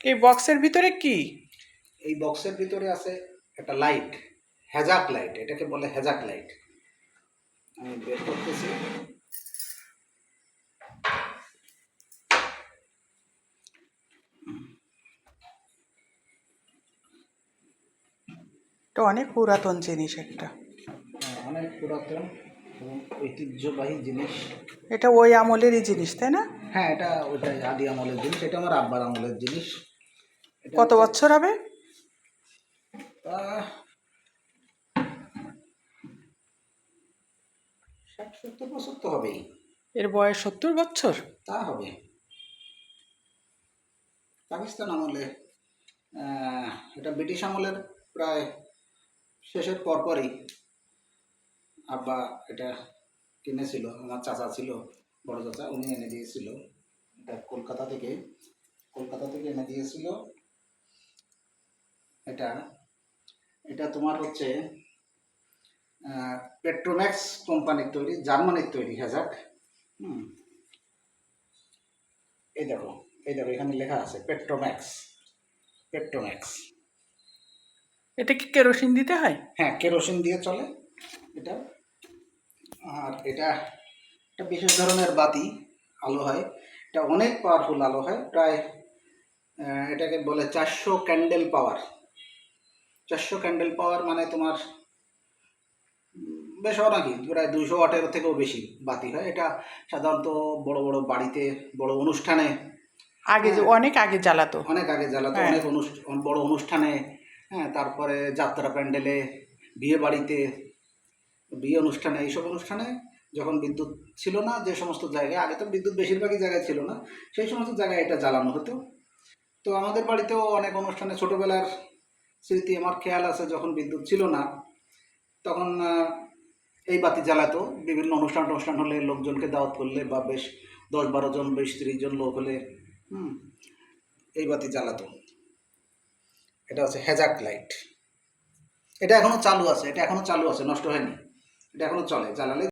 এই বক্সের ভিতরে কি? এই বক্সের ভিতরে আছে একটা লাইট, হ্যাজাক লাইট, এটাকে বলে হ্যাজাক লাইট। আমি বের করতেছি। এটা অনেক পুরাতন জিনিস একটা। অনেক পুরাতন এবং ঐতিহ্যবাহী জিনিস। এটা ওই আমলেরই জিনিস, তাই না? হ্যাঁ, এটা ওইটাই আদি আমলের জিনিস। এটা আমার আব্বার আমলের জিনিস। কত বছর হবে? 60-70 বছর তো হবেই। এর বয়স 70 বছর? তা হবে। পাকিস্তান আমলে, এটা ব্রিটিশ আমলের প্রায় শেষের পরপরই আব্বা এটা কিনেছিল। আমার চাচা ছিল, বড় চাচা, উনি এনে দিয়েছিল। এটা কলকাতা থেকে এনে দিয়েছিল। এটা এটা তোমার হচ্ছে পেট্রোম্যাক্স কোম্পানির তৈরি, জার্মানির তৈরি হ্যাজাক। এই দেখো এখানে লেখা আছে পেট্রোম্যাক্স। এটা কি কেরোসিন দিতে হয়? হ্যাঁ, কেরোসিন দিয়ে চলে এটা। আর এটা একটা বিশেষ ধরনের বাতি, আলো হয়। এটা অনেক পাওয়ারফুল আলো হয়, প্রায় এটাকে বলে 400 ক্যান্ডেল পাওয়ার। 400 ক্যান্ডেল পাওয়ার মানে তোমার বেশ নাকি প্রায় 200 ওয়াটের থেকেও বেশি বাতি হয়। এটা সাধারণত বড় বড় বাড়িতে, বড় অনুষ্ঠানে, আগে যে অনেক আগে জ্বালাতো, অনেক আগে জ্বালাতো, হ্যাঁ। অনেক বড় অনুষ্ঠানে, হ্যাঁ, তারপরে যাত্রা প্যান্ডেলে, বিয়ে বাড়িতে, বিয়ে অনুষ্ঠানে, এইসব অনুষ্ঠানে যখন বিদ্যুৎ ছিল না, যে সমস্ত জায়গায়, আগে তো বিদ্যুৎ বেশিরভাগই জায়গায় ছিল না, সেই সমস্ত জায়গায় এটা জ্বালানো হতো। তো আমাদের বাড়িতেও অনেক অনুষ্ঠানে, ছোটোবেলার স্মৃতি আমার খেয়াল আছে, যখন বিদ্যুৎ ছিল না তখন এই বাতি জ্বালাতো। বিভিন্ন অনুষ্ঠান হলে, লোকজনকে দাওয়াত করলে, বা বেশ 10-12 জন, 20-30 জন লোক হলে এই বাতি জ্বালাতো। এটা হচ্ছে হ্যাজাক লাইট। এটা এখনো চালু আছে, নষ্ট হয়নি, এটা এখনো চলে, জ্বালালে